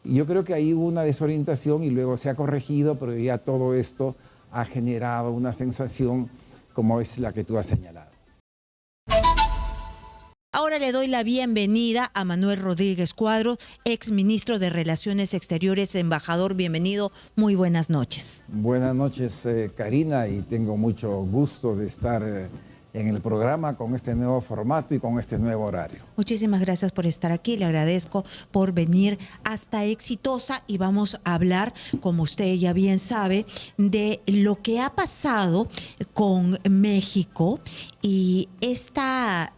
Y yo creo que ahí hubo una desorientación y luego se ha corregido, pero ya todo esto ha generado una sensación como es la que tú has señalado. Ahora le doy la bienvenida a Manuel Rodríguez Cuadros, ex ministro de Relaciones Exteriores, embajador. Bienvenido, muy buenas noches. Buenas noches, Karina, y tengo mucho gusto de estar en el programa con este nuevo formato y con este nuevo horario. Muchísimas gracias por estar aquí, le agradezco por venir hasta Exitosa y vamos a hablar, como usted ya bien sabe, de lo que ha pasado con México y esta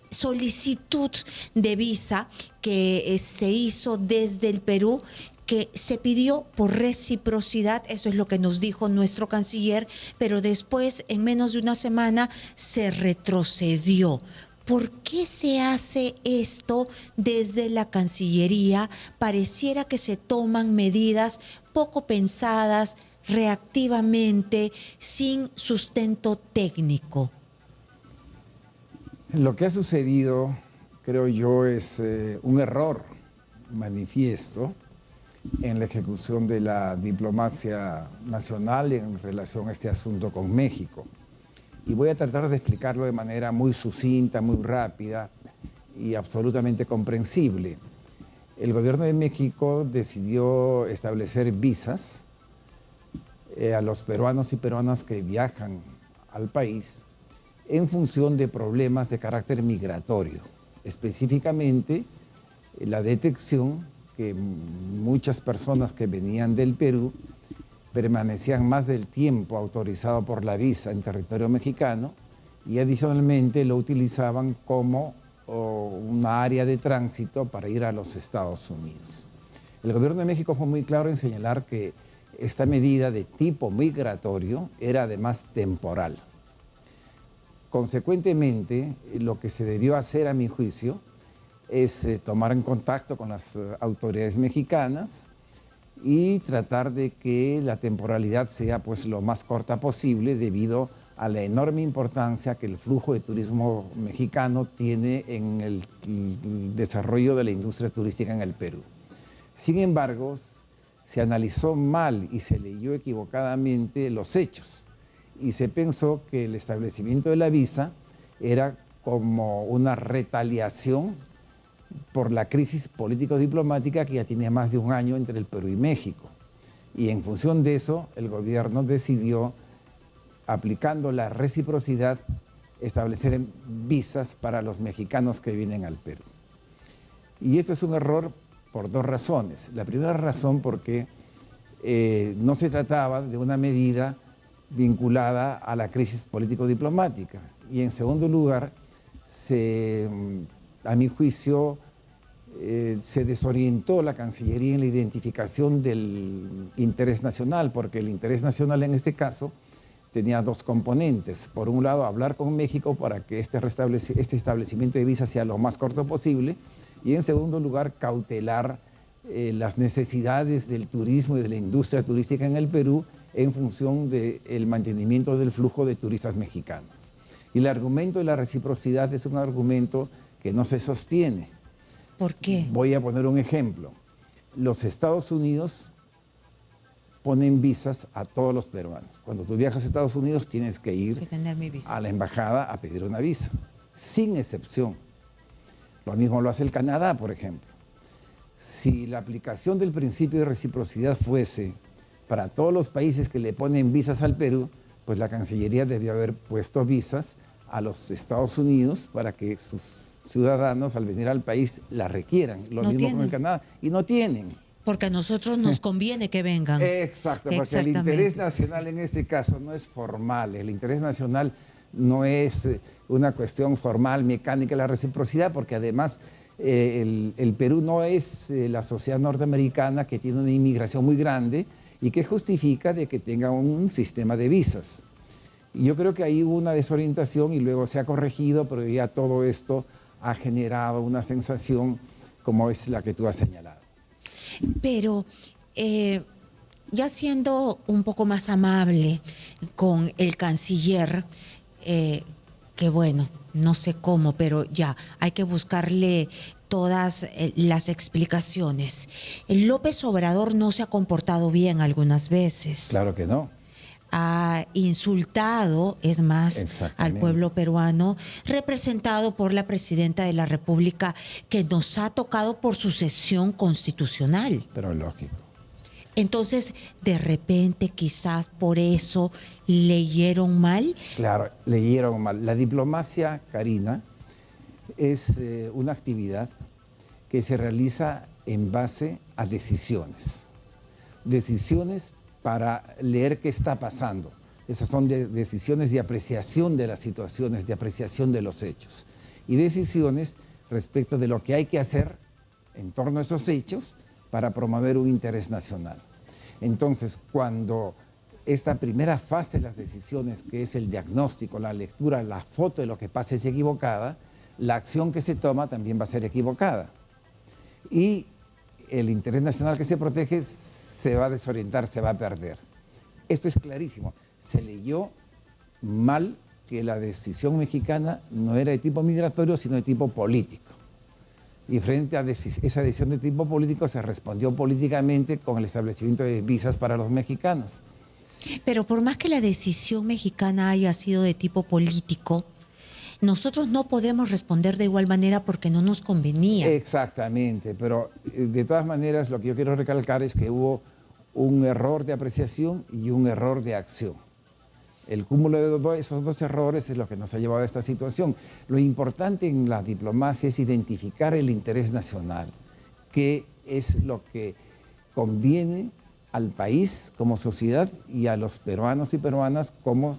solicitud de visa que se hizo desde el Perú, que se pidió por reciprocidad, eso es lo que nos dijo nuestro canciller, pero después, en menos de una semana, se retrocedió. ¿Por qué se hace esto desde la Cancillería? Pareciera que se toman medidas poco pensadas, reactivamente, sin sustento técnico. Lo que ha sucedido, creo yo, es un error manifiesto en la ejecución de la diplomacia nacional en relación a este asunto con México. Y voy a tratar de explicarlo de manera muy sucinta, muy rápida y absolutamente comprensible. El gobierno de México decidió establecer visas a los peruanos y peruanas que viajan al país en función de problemas de carácter migratorio, específicamente la detección que muchas personas que venían del Perú permanecían más del tiempo autorizado por la visa en territorio mexicano y adicionalmente lo utilizaban como una área de tránsito para ir a los Estados Unidos. El gobierno de México fue muy claro en señalar que esta medida de tipo migratorio era además temporal. Consecuentemente, lo que se debió hacer, a mi juicio, es tomar en contacto con las autoridades mexicanas y tratar de que la temporalidad sea pues, lo más corta posible debido a la enorme importancia que el flujo de turismo mexicano tiene en el desarrollo de la industria turística en el Perú. Sin embargo, se analizó mal y se leyó equivocadamente los hechos. Y se pensó que el establecimiento de la visa era como una retaliación por la crisis político-diplomática que ya tenía más de un año entre el Perú y México. Y en función de eso, el gobierno decidió, aplicando la reciprocidad, establecer visas para los mexicanos que vienen al Perú. Y esto es un error por dos razones. La primera razón porque no se trataba de una medida vinculada a la crisis político-diplomática. Y en segundo lugar, a mi juicio, se desorientó la Cancillería en la identificación del interés nacional, porque el interés nacional en este caso tenía dos componentes. Por un lado, hablar con México para que este establecimiento de visas sea lo más corto posible, y en segundo lugar, cautelar las necesidades del turismo y de la industria turística en el Perú en función del mantenimiento del flujo de turistas mexicanos. Y el argumento de la reciprocidad es un argumento que no se sostiene. ¿Por qué? Voy a poner un ejemplo. Los Estados Unidos ponen visas a todos los peruanos. Cuando tú viajas a Estados Unidos tienes que ir a la embajada a pedir una visa, sin excepción. Lo mismo lo hace el Canadá, por ejemplo. Si la aplicación del principio de reciprocidad fuese para todos los países que le ponen visas al Perú, pues la Cancillería debió haber puesto visas a los Estados Unidos para que sus ciudadanos al venir al país la requieran. Lo mismo con el Canadá. Y no tienen. Porque a nosotros nos conviene que vengan. Exacto, porque el interés nacional en este caso no es formal. El interés nacional no es una cuestión formal, mecánica, la reciprocidad, porque además el Perú no es la sociedad norteamericana que tiene una inmigración muy grande y que justifica de que tenga un sistema de visas. Y yo creo que ahí hubo una desorientación y luego se ha corregido, pero ya todo esto ha generado una sensación como es la que tú has señalado. Pero ya siendo un poco más amable con el canciller, que bueno, no sé cómo, pero ya hay que buscarle todas las explicaciones. El López Obrador no se ha comportado bien algunas veces. Claro que no. Ha insultado, es más, al pueblo peruano, representado por la presidenta de la República, que nos ha tocado por sucesión constitucional. Pero lógico. Entonces, de repente, quizás por eso leyeron mal. Claro, leyeron mal. La diplomacia, Karina, es una actividad que se realiza en base a decisiones. Decisiones para leer qué está pasando. Esas son decisiones de apreciación de las situaciones, de apreciación de los hechos. Y decisiones respecto de lo que hay que hacer en torno a esos hechos para promover un interés nacional. Entonces, cuando esta primera fase de las decisiones, que es el diagnóstico, la lectura, la foto de lo que pasa es equivocada, la acción que se toma también va a ser equivocada. Y el interés nacional que se protege se va a desorientar, se va a perder. Esto es clarísimo. Se leyó mal que la decisión mexicana no era de tipo migratorio, sino de tipo político. Y frente a esa decisión de tipo político se respondió políticamente con el establecimiento de visas para los mexicanos. Pero por más que la decisión mexicana haya sido de tipo político, nosotros no podemos responder de igual manera porque no nos convenía. Exactamente, pero de todas maneras lo que yo quiero recalcar es que hubo un error de apreciación y un error de acción. El cúmulo de esos dos errores es lo que nos ha llevado a esta situación. Lo importante en la diplomacia es identificar el interés nacional, que es lo que conviene al país como sociedad y a los peruanos y peruanas como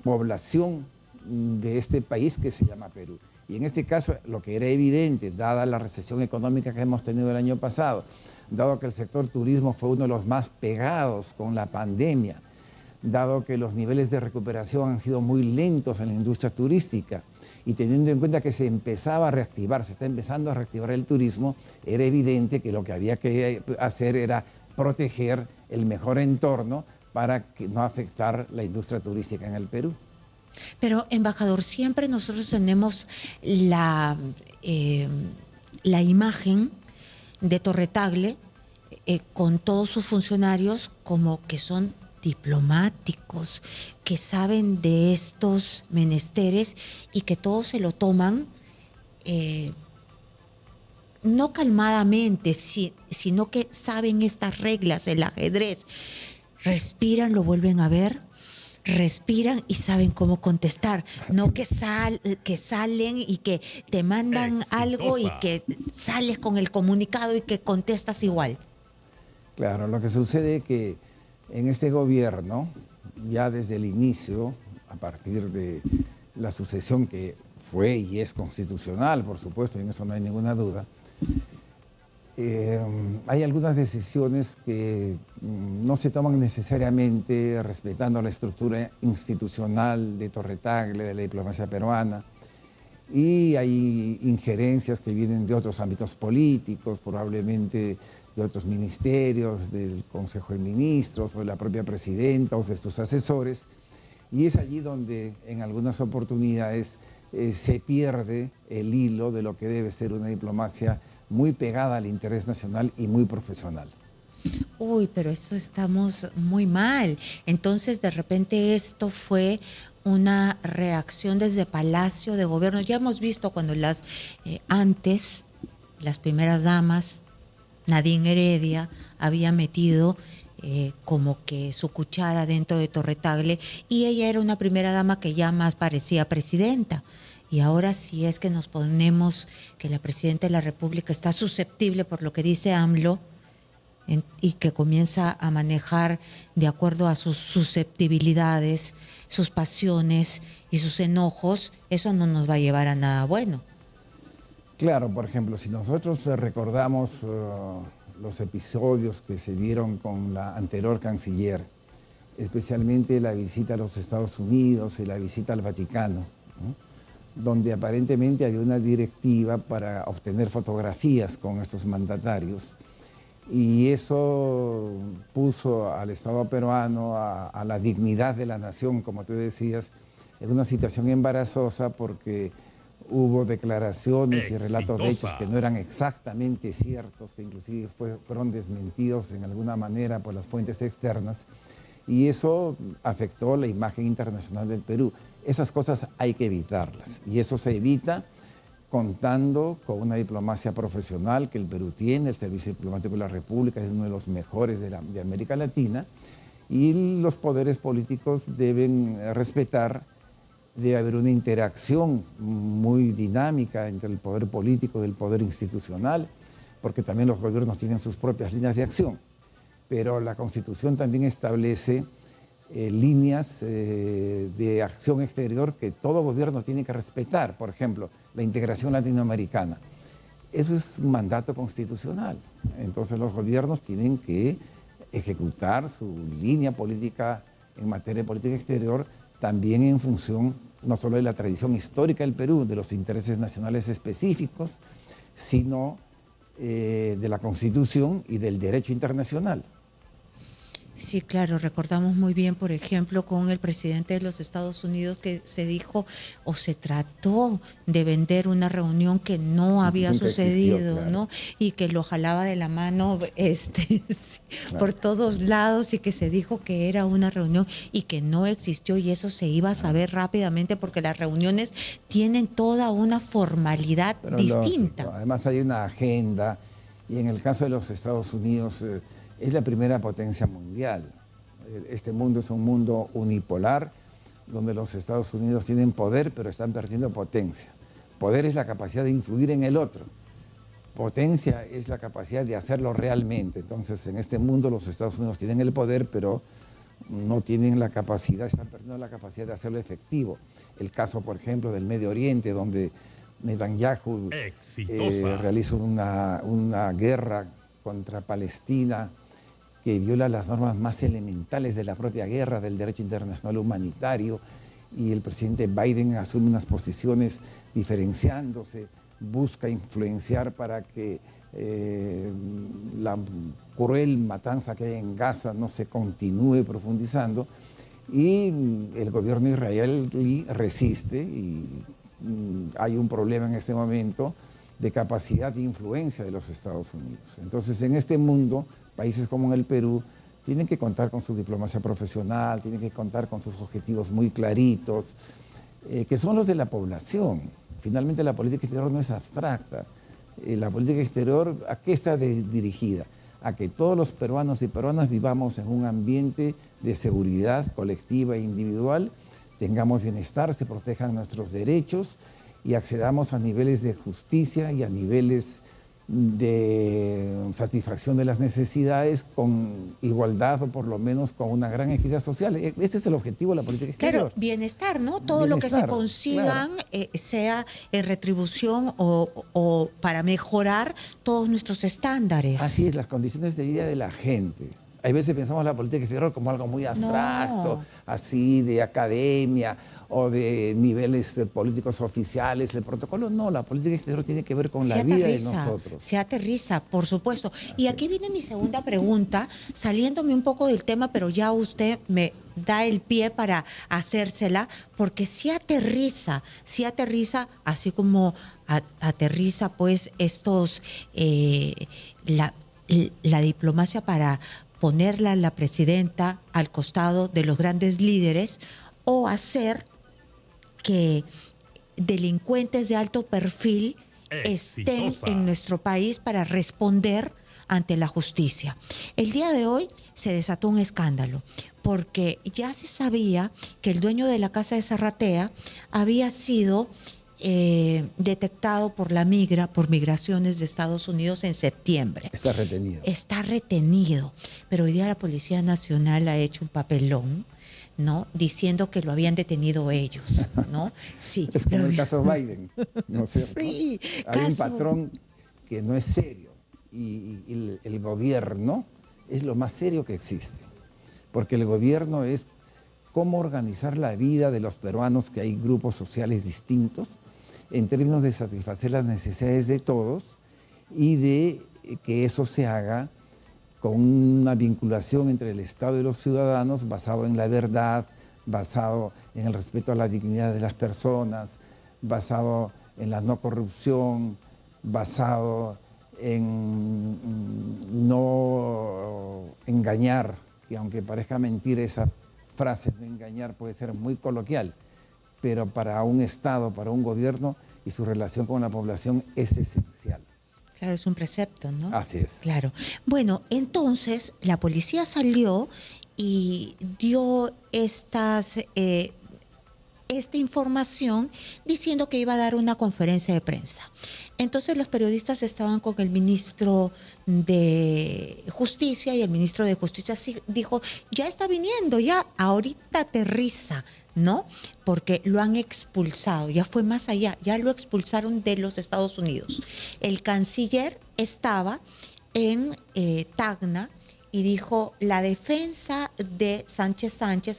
población de este país que se llama Perú. Y en este caso, lo que era evidente, dada la recesión económica que hemos tenido el año pasado, dado que el sector turismo fue uno de los más pegados con la pandemia, dado que los niveles de recuperación han sido muy lentos en la industria turística y teniendo en cuenta que se empezaba a reactivar, se está empezando a reactivar el turismo, era evidente que lo que había que hacer era proteger el mejor entorno para que no afectar la industria turística en el Perú. Pero, embajador, siempre nosotros tenemos la imagen de Torre Tagle con todos sus funcionarios como que son diplomáticos, que saben de estos menesteres y que todos se lo toman no calmadamente, sino que saben estas reglas, el ajedrez. Respiran, lo vuelven a ver, respiran y saben cómo contestar. No que salen y que te mandan algo y que sales con el comunicado y que contestas igual. Claro, lo que sucede es que en este gobierno, ya desde el inicio, a partir de la sucesión que fue y es constitucional, por supuesto, y en eso no hay ninguna duda, hay algunas decisiones que no se toman necesariamente respetando la estructura institucional de Torre Tagle, de la diplomacia peruana, y hay injerencias que vienen de otros ámbitos políticos, probablemente de otros ministerios, del Consejo de Ministros, o de la propia presidenta, o de sus asesores, y es allí donde en algunas oportunidades se pierde el hilo de lo que debe ser una diplomacia muy pegada al interés nacional y muy profesional. Uy, pero eso estamos muy mal. Entonces, de repente esto fue una reacción desde Palacio de Gobierno. Ya hemos visto cuando antes, las primeras damas, Nadine Heredia, había metido como que su cuchara dentro de Torre Tagle y ella era una primera dama que ya más parecía presidenta. Y ahora si es que nos ponemos que la presidenta de la República está susceptible por lo que dice AMLO y que comienza a manejar de acuerdo a sus susceptibilidades, sus pasiones y sus enojos, eso no nos va a llevar a nada bueno. Claro, por ejemplo, si nosotros recordamos los episodios que se dieron con la anterior canciller, especialmente la visita a los Estados Unidos y la visita al Vaticano, ¿no?, donde aparentemente había una directiva para obtener fotografías con estos mandatarios, y eso puso al Estado peruano, a la dignidad de la nación, como tú decías, en una situación embarazosa porque hubo declaraciones y relatos de hechos Exitosa. que no eran exactamente ciertos, que inclusive fueron desmentidos en alguna manera por las fuentes externas, y eso afectó la imagen internacional del Perú. Esas cosas hay que evitarlas, y eso se evita contando con una diplomacia profesional que el Perú tiene. El Servicio Diplomático de la República es uno de los mejores de América Latina, y los poderes políticos deben respetar. Debe haber una interacción muy dinámica entre el poder político y el poder institucional, porque también los gobiernos tienen sus propias líneas de acción. Pero la Constitución también establece líneas de acción exterior que todo gobierno tiene que respetar. Por ejemplo, la integración latinoamericana. Eso es un mandato constitucional. Entonces los gobiernos tienen que ejecutar su línea política en materia de política exterior, también en función no solo de la tradición histórica del Perú, de los intereses nacionales específicos, sino de la Constitución y del derecho internacional. Sí, claro, recordamos muy bien, por ejemplo, con el presidente de los Estados Unidos que se dijo o se trató de vender una reunión que no había Nunca sucedido, existió, claro. ¿no? Y que lo jalaba de la mano sí, Claro. por todos lados, y que se dijo que era una reunión y que no existió, y eso se iba a saber rápidamente porque las reuniones tienen toda una formalidad Pero distinta. lógico, además hay una agenda, y en el caso de los Estados Unidos es la primera potencia mundial. Este mundo es un mundo unipolar, donde los Estados Unidos tienen poder, pero están perdiendo potencia. Poder es la capacidad de influir en el otro. Potencia es la capacidad de hacerlo realmente. Entonces, en este mundo los Estados Unidos tienen el poder, pero no tienen la capacidad, están perdiendo la capacidad de hacerlo efectivo. El caso, por ejemplo, del Medio Oriente, donde Netanyahu Exitosa. realiza una guerra contra Palestina que viola las normas más elementales de la propia guerra, del derecho internacional humanitario, y el presidente Biden asume unas posiciones diferenciándose, busca influenciar para que la cruel matanza que hay en Gaza no se continúe profundizando, y el gobierno israelí resiste, y hay un problema en este momento de capacidad de influencia de los Estados Unidos. Entonces, en este mundo, países como en el Perú tienen que contar con su diplomacia profesional, tienen que contar con sus objetivos muy claritos, que son los de la población. Finalmente, la política exterior no es abstracta. La política exterior, ¿a qué está dirigida? A que todos los peruanos y peruanas vivamos en un ambiente de seguridad colectiva e individual, tengamos bienestar, se protejan nuestros derechos y accedamos a niveles de justicia y a niveles de satisfacción de las necesidades con igualdad, o por lo menos con una gran equidad social. Ese es el objetivo de la política exterior. Claro, bienestar, ¿no? Todo lo que se Bienestar, consigan, claro. sea en retribución o para mejorar todos nuestros estándares. Así es, las condiciones de vida de la gente. Hay veces pensamos la política exterior como algo muy abstracto, así de academia o de niveles políticos oficiales, el protocolo. No, la política exterior tiene que ver con la vida de nosotros. Se aterriza, por supuesto. Y aquí viene mi segunda pregunta, saliéndome un poco del tema, pero ya usted me da el pie para hacérsela, porque sí aterriza, así como aterriza pues estos, la diplomacia para ponerla a la presidenta al costado de los grandes líderes, o hacer que delincuentes de alto perfil estén Exitosa. en nuestro país para responder ante la justicia. El día de hoy se desató un escándalo, porque ya se sabía que el dueño de la casa de Zarratea había sido detectado por por migraciones de Estados Unidos en septiembre. Está retenido. Está retenido, pero hoy día la Policía Nacional ha hecho un papelón, ¿no? Diciendo que lo habían detenido ellos, ¿no? Sí. Es como el caso Biden, ¿no es cierto? Sí, hay un patrón que no es serio, y el gobierno es lo más serio que existe, porque el gobierno es cómo organizar la vida de los peruanos, que hay grupos sociales distintos, en términos de satisfacer las necesidades de todos y de que eso se haga con una vinculación entre el Estado y los ciudadanos basado en la verdad, basado en el respeto a la dignidad de las personas, basado en la no corrupción, basado en no engañar, que aunque parezca mentira, esa frase de engañar puede ser muy coloquial, pero para un Estado, para un gobierno y su relación con la población es esencial. Claro, es un precepto, ¿no? Así es. Claro. Bueno, entonces la policía salió y dio esta información diciendo que iba a dar una conferencia de prensa. Entonces los periodistas estaban con el ministro de Justicia y el ministro de Justicia dijo, ya está viniendo, ya ahorita aterriza, ¿no? Porque lo han expulsado, ya fue más allá, ya lo expulsaron de los Estados Unidos. El canciller estaba en Tacna y dijo, la defensa de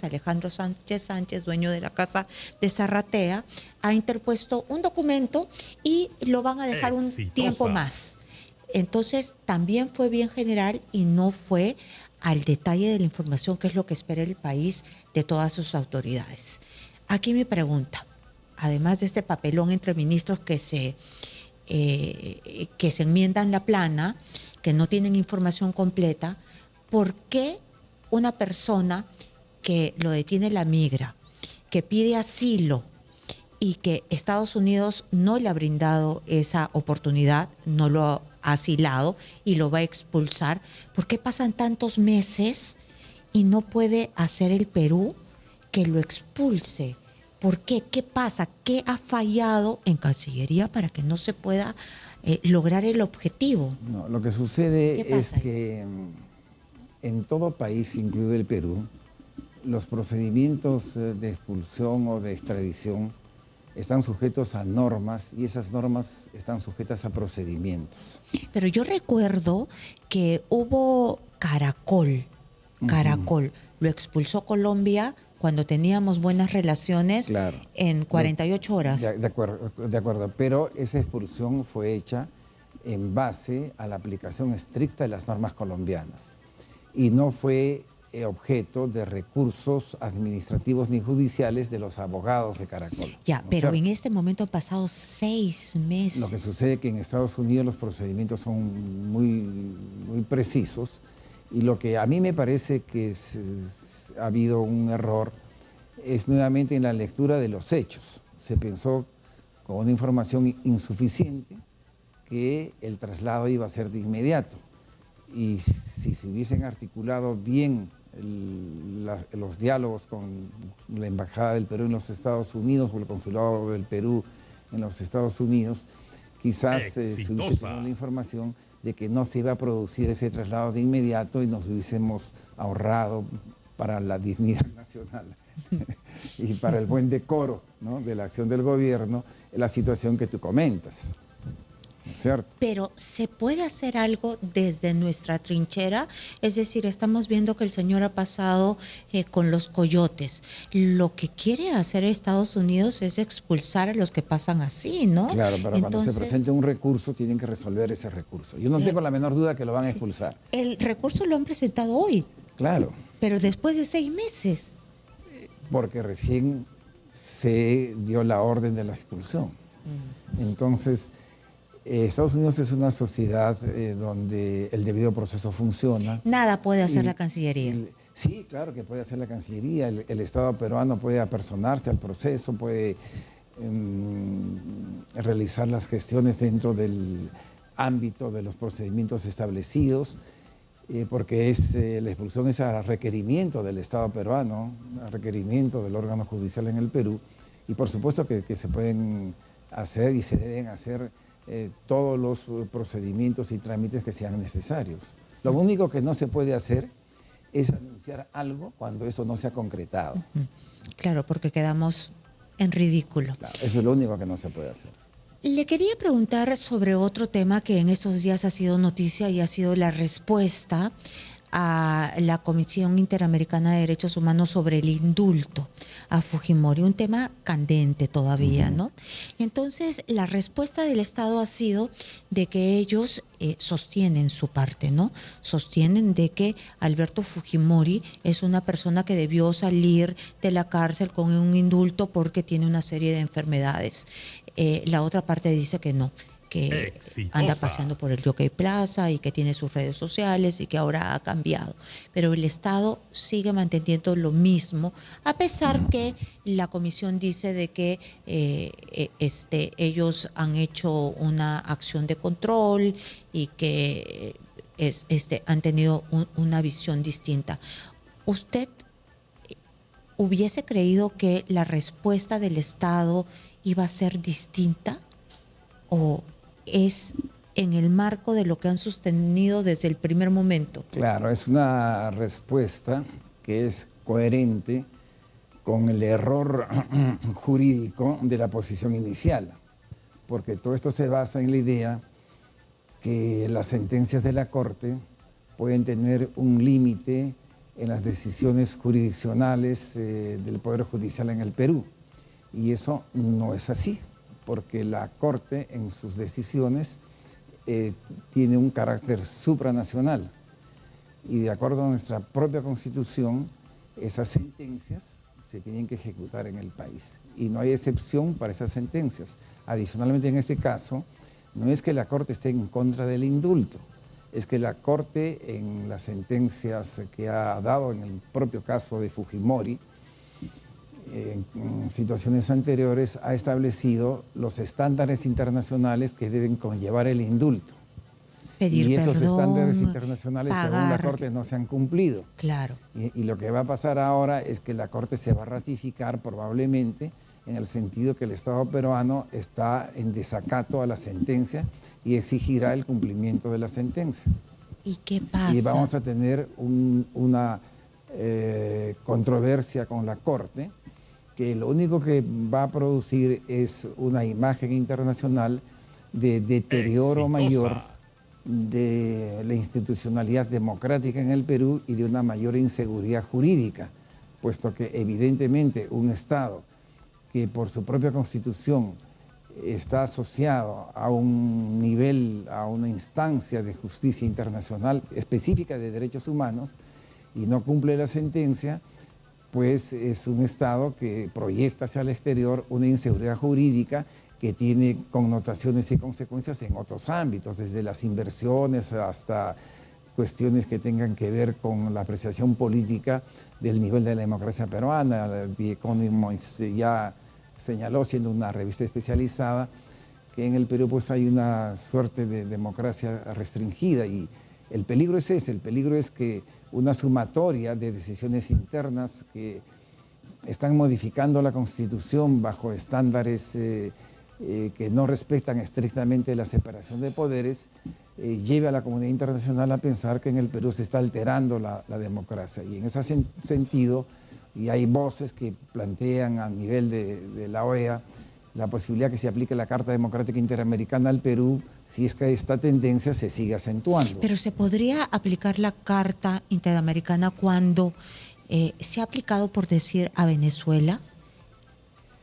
Alejandro Sánchez Sánchez, dueño de la casa de Zarratea, ha interpuesto un documento y lo van a dejar un tiempo más. Entonces, también fue bien general y no fue al detalle de la información, que es lo que espera el país de todas sus autoridades. Aquí mi pregunta, además de este papelón entre ministros que se enmiendan la plana, que no tienen información completa, ¿por qué una persona que lo detiene la migra, que pide asilo y que Estados Unidos no le ha brindado esa oportunidad, no lo ha asilado y lo va a expulsar, por qué pasan tantos meses y no puede hacer el Perú que lo expulse? ¿Por qué? ¿Qué pasa? ¿Qué ha fallado en Cancillería para que no se pueda lograr el objetivo? No, lo que sucede es que en todo país, incluido el Perú, los procedimientos de expulsión o de extradición están sujetos a normas y esas normas están sujetas a procedimientos. Pero yo recuerdo que hubo Caracol, lo expulsó Colombia cuando teníamos buenas relaciones, claro, en 48 horas. De acuerdo, pero esa expulsión fue hecha en base a la aplicación estricta de las normas colombianas y no fue objeto de recursos administrativos ni judiciales de los abogados de Caracol. Ya, ¿no? Pero en este momento han pasado 6 meses. Lo que sucede es que en Estados Unidos los procedimientos son muy precisos y lo que a mí me parece que ha habido un error es nuevamente en la lectura de los hechos. Se pensó con una información insuficiente que el traslado iba a ser de inmediato y si se hubiesen articulado bien los diálogos con la Embajada del Perú en los Estados Unidos o el Consulado del Perú en los Estados Unidos, quizás se hubiese tenido la información de que no se iba a producir ese traslado de inmediato y nos hubiésemos ahorrado para la dignidad nacional y para el buen decoro, ¿no?, de la acción del gobierno, la situación que tú comentas. ¿Cierto? Pero ¿se puede hacer algo desde nuestra trinchera? Es decir, estamos viendo que el señor ha pasado con los coyotes. Lo que quiere hacer Estados Unidos es expulsar a los que pasan así, ¿no? Claro, pero cuando se presente un recurso, tienen que resolver ese recurso. Yo no tengo la menor duda que lo van a expulsar. El recurso lo han presentado hoy. Claro. Pero después de 6 meses. Porque recién se dio la orden de la expulsión. Entonces, Estados Unidos es una sociedad donde el debido proceso funciona. Nada puede hacer la Cancillería. Sí, claro que puede hacer la Cancillería. El Estado peruano puede apersonarse al proceso, puede realizar las gestiones dentro del ámbito de los procedimientos establecidos, porque la expulsión es a requerimiento del Estado peruano, a requerimiento del órgano judicial en el Perú, y por supuesto que se pueden hacer y se deben hacer todos los procedimientos y trámites que sean necesarios. Lo único que no se puede hacer es anunciar algo cuando eso no se ha concretado. Claro, porque quedamos en ridículo. Claro, eso es lo único que no se puede hacer. Le quería preguntar sobre otro tema que en estos días ha sido noticia y ha sido la respuesta a la Comisión Interamericana de Derechos Humanos sobre el indulto a Fujimori, un tema candente todavía, ¿no? Entonces, la respuesta del Estado ha sido de que ellos sostienen su parte, ¿no? Sostienen de que Alberto Fujimori es una persona que debió salir de la cárcel con un indulto porque tiene una serie de enfermedades. La otra parte dice que no, que anda paseando por el Jockey Plaza y que tiene sus redes sociales y que ahora ha cambiado. Pero el Estado sigue manteniendo lo mismo, a pesar que la comisión dice de que ellos han hecho una acción de control y que han tenido una visión distinta. ¿Usted hubiese creído que la respuesta del Estado iba a ser distinta? ¿O es en el marco de lo que han sostenido desde el primer momento? Claro, es una respuesta que es coherente con el error jurídico de la posición inicial, porque todo esto se basa en la idea que las sentencias de la Corte pueden tener un límite en las decisiones jurisdiccionales del Poder Judicial en el Perú, y eso no es así, porque la Corte en sus decisiones tiene un carácter supranacional y de acuerdo a nuestra propia Constitución, esas sentencias se tienen que ejecutar en el país y no hay excepción para esas sentencias. Adicionalmente, en este caso, no es que la Corte esté en contra del indulto, es que la Corte en las sentencias que ha dado en el propio caso de Fujimori, en situaciones anteriores, ha establecido los estándares internacionales que deben conllevar el indulto. Pedir y esos perdón, estándares internacionales, pagar. según la Corte, no se han cumplido. Claro. Y lo que va a pasar ahora es que la Corte se va a ratificar probablemente en el sentido que el Estado peruano está en desacato a la sentencia y exigirá el cumplimiento de la sentencia. ¿Y qué pasa? Y vamos a tener una controversia con la Corte, que lo único que va a producir es una imagen internacional de deterioro mayor de la institucionalidad democrática en el Perú y de una mayor inseguridad jurídica, puesto que evidentemente un Estado que por su propia Constitución está asociado a un nivel, a una instancia de justicia internacional específica de derechos humanos y no cumple la sentencia, pues es un Estado que proyecta hacia el exterior una inseguridad jurídica que tiene connotaciones y consecuencias en otros ámbitos, desde las inversiones hasta cuestiones que tengan que ver con la apreciación política del nivel de la democracia peruana. The Economist ya señaló, siendo una revista especializada, que en el Perú pues hay una suerte de democracia restringida y el peligro es ese, el peligro es que una sumatoria de decisiones internas que están modificando la Constitución bajo estándares que no respetan estrictamente la separación de poderes, lleve a la comunidad internacional a pensar que en el Perú se está alterando la democracia. Y en ese sentido, y hay voces que plantean a nivel de la OEA la posibilidad que se aplique la Carta Democrática Interamericana al Perú si es que esta tendencia se sigue acentuando. Pero ¿se podría aplicar la Carta Interamericana cuando se ha aplicado, por decir, a Venezuela,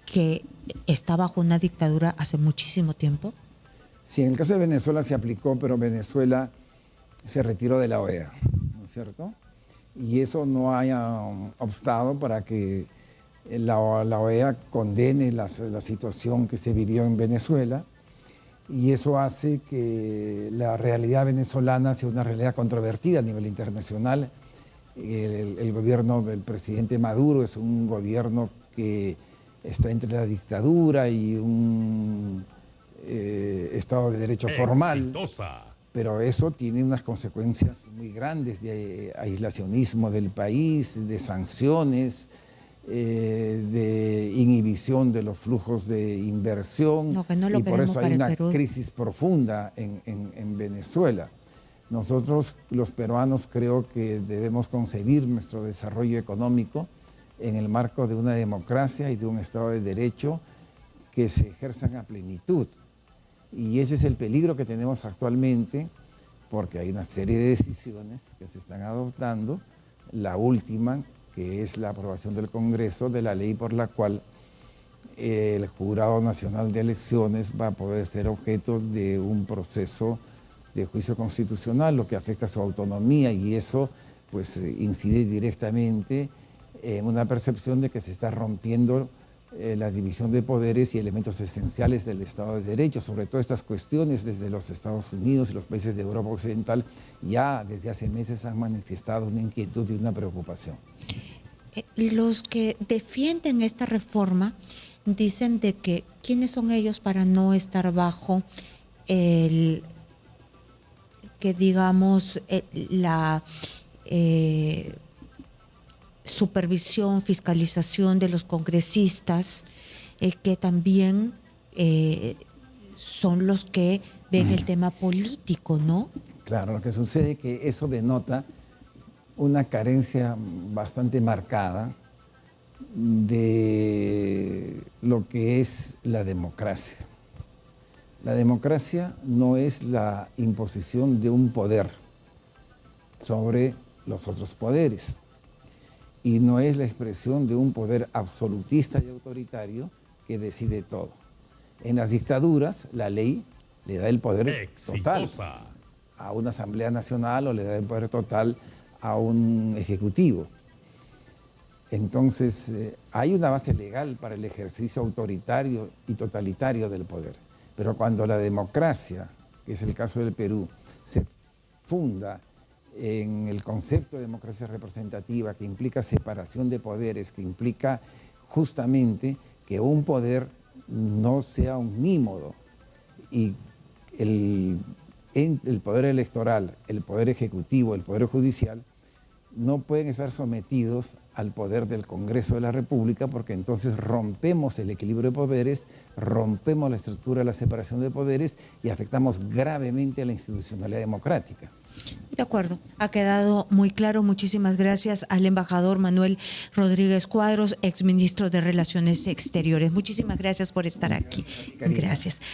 que está bajo una dictadura hace muchísimo tiempo? Sí, en el caso de Venezuela se aplicó, pero Venezuela se retiró de la OEA, ¿no es cierto? Y eso no haya obstado para que la OEA condene la situación que se vivió en Venezuela, y eso hace que la realidad venezolana sea una realidad controvertida a nivel internacional. El gobierno del presidente Maduro es un gobierno que está entre la dictadura y un Estado de Derecho formal, pero eso tiene unas consecuencias muy grandes de aislacionismo del país, de sanciones, de inhibición de los flujos de inversión, y por eso hay una crisis profunda en Venezuela. Nosotros, los peruanos, creo que debemos concebir nuestro desarrollo económico en el marco de una democracia y de un Estado de Derecho que se ejerzan a plenitud. Y ese es el peligro que tenemos actualmente, porque hay una serie de decisiones que se están adoptando, la última, que es la aprobación del Congreso de la ley por la cual el Jurado Nacional de Elecciones va a poder ser objeto de un proceso de juicio constitucional, lo que afecta a su autonomía, y eso pues incide directamente en una percepción de que se está rompiendo la división de poderes y elementos esenciales del Estado de Derecho. Sobre todo estas cuestiones desde los Estados Unidos y los países de Europa Occidental ya desde hace meses han manifestado una inquietud y una preocupación. Los que defienden esta reforma dicen de que quiénes son ellos para no estar bajo el que digamos la supervisión, fiscalización de los congresistas, que también son los que ven el tema político, ¿no? Claro, lo que sucede es que eso denota una carencia bastante marcada de lo que es la democracia. La democracia no es la imposición de un poder sobre los otros poderes y no es la expresión de un poder absolutista y autoritario que decide todo. En las dictaduras, la ley le da el poder total a una Asamblea Nacional o le da el poder total a un Ejecutivo. Entonces, hay una base legal para el ejercicio autoritario y totalitario del poder. Pero cuando la democracia, que es el caso del Perú, se funda en el concepto de democracia representativa, que implica separación de poderes, que implica justamente que un poder no sea omnímodo y el poder electoral, el poder ejecutivo, el poder judicial, no pueden estar sometidos al poder del Congreso de la República, porque entonces rompemos el equilibrio de poderes, rompemos la estructura de la separación de poderes y afectamos gravemente a la institucionalidad democrática. De acuerdo, ha quedado muy claro. Muchísimas gracias al embajador Manuel Rodríguez Cuadros, exministro de Relaciones Exteriores. Muchísimas gracias por estar aquí. Gracias.